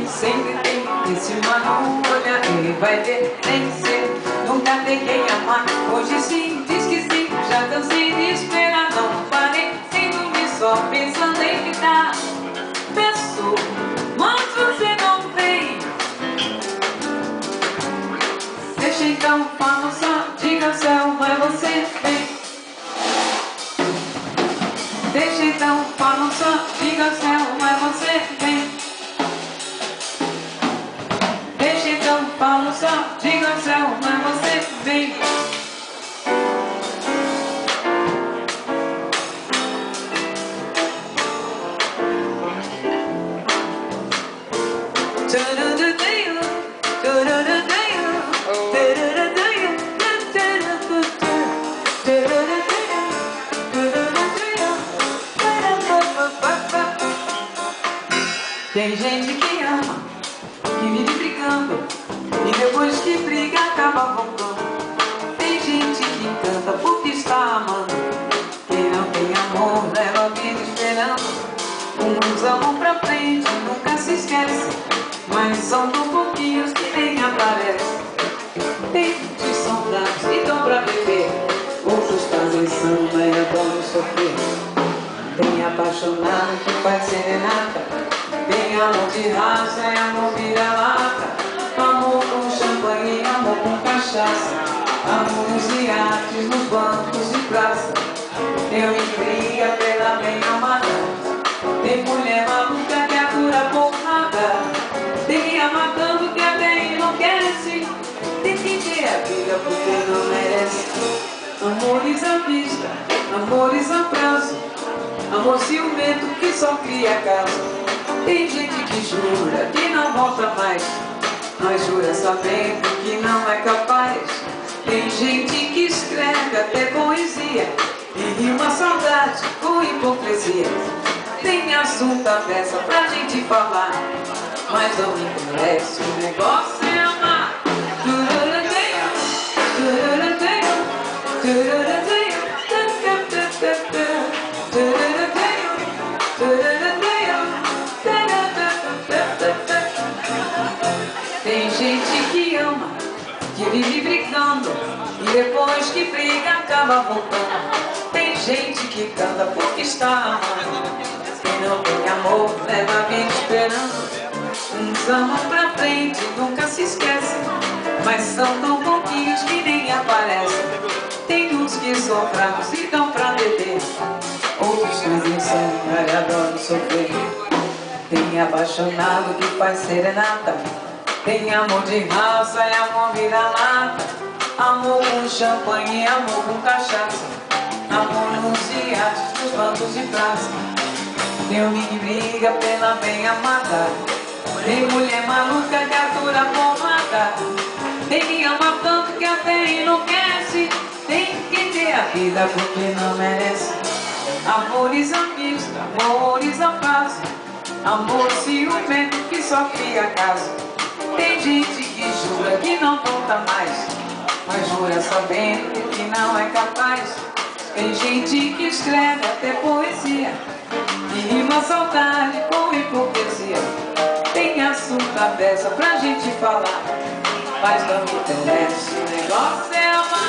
sempre tem esse mano, olha, ele vai ver, tem que ser. Nunca peguei amar, hoje sim, diz que sim. Já cansei de esperar, não parei, sem dormir, só pensando em ficar. Peço, mas você não vem. Deixa então, fala só, diga ao céu, mas você vem. Deixa então, fala só, diga ao céu, mas você vem. Deixa então, fala só, diga ao céu, mas você vem. Tem gente que ama, que vive brigando, e depois que briga acaba voltando. Tem gente que canta porque está amando. Quem não tem amor leva a vida esperando. Uns amam pra frente, nunca se esquece, mas são tão pouquinhos que nem aparecem. Tem muitos soldados que dão pra beber, outros fazem samba e adoram sofrer. Tem apaixonado que faz serenata, tem amor de raça e amor vira-lata, amor com champanhe e amor com cachaça, amor nos iates, nos bancos de praça. Tem homem que briga pela bem amada, tem mulher maluca que atura porrada, tem quem ama tanto que até enlouquece, tem quem quer a vida porque não merece. Amores à vista, amores a prazo, amor ciumento que só cria caso. Tem gente que jura que não volta mais, mas jura sabendo que não é capaz. Tem gente que escreve até poesia e rima saudade com hipocrisia. Tem assunto à peça pra gente falar, mas não me interessa, o negócio é amar. Tem gente que ama, que vive brigando, e depois que briga acaba voltando. Tem gente que canta porque está amando. Quem não tem amor leva a vida esperando. Uns amam pra frente, nunca se esquecem, mas são tão pouquinhos que nem aparecem. Tem uns que são fracos e dão pra beber, outros fazem samba e adoram sofrer. Tem apaixonado que faz serenata, tem amor de raça e amor vira-lata, amor com champanhe e amor com cachaça, amor nos iates, nos bancos de praça. Tem homem que briga pela bem amada, tem mulher maluca que atura porrada, tem quem ama tanto que até enlouquece, tem quem ter a vida porque não merece. Amores à vista, amores à paz, amor ciumento que só cria caso. Tem gente que jura que não volta mais, mas jura sabendo que não é capaz. Tem gente que escreve até poesia e rima saudade com hipocrisia. Tem assunto à peça pra gente falar, mas não me interessa, o negócio é amar.